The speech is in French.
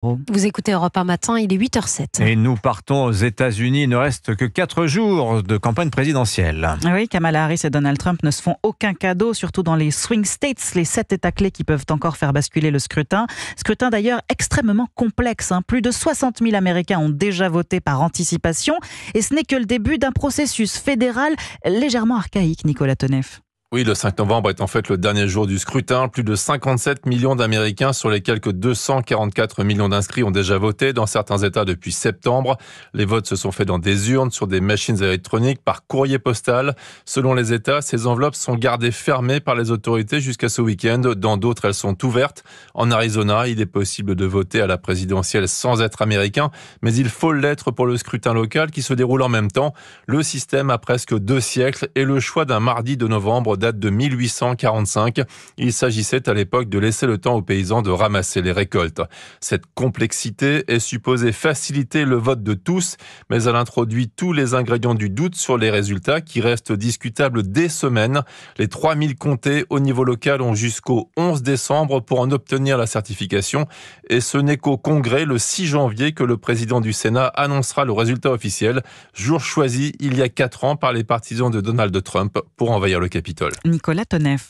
Vous écoutez Europe 1 matin, il est 8h07. Et nous partons aux États-Unis. Il ne reste que 4 jours de campagne présidentielle. Oui, Kamala Harris et Donald Trump ne se font aucun cadeau, surtout dans les swing states, les 7 États clés qui peuvent encore faire basculer le scrutin. Scrutin d'ailleurs extrêmement complexe. Plus de 60 000 Américains ont déjà voté par anticipation. Et ce n'est que le début d'un processus fédéral légèrement archaïque, Nicolas Tenef. Oui, le 5 novembre est en fait le dernier jour du scrutin. Plus de 57 millions d'Américains sur les quelques 244 millions d'inscrits ont déjà voté dans certains États depuis septembre. Les votes se sont faits dans des urnes, sur des machines électroniques, par courrier postal. Selon les États, ces enveloppes sont gardées fermées par les autorités jusqu'à ce week-end. Dans d'autres, elles sont ouvertes. En Arizona, il est possible de voter à la présidentielle sans être américain, mais il faut l'être pour le scrutin local qui se déroule en même temps. Le système a presque 2 siècles et le choix d'un mardi de novembre date de 1845. Il s'agissait à l'époque de laisser le temps aux paysans de ramasser les récoltes. Cette complexité est supposée faciliter le vote de tous, mais elle introduit tous les ingrédients du doute sur les résultats qui restent discutables des semaines. Les 3000 comtés au niveau local ont jusqu'au 11 décembre pour en obtenir la certification. Et ce n'est qu'au Congrès, le 6 janvier, que le président du Sénat annoncera le résultat officiel, jour choisi il y a 4 ans par les partisans de Donald Trump pour envahir le Capitole. Nicolas Tenef.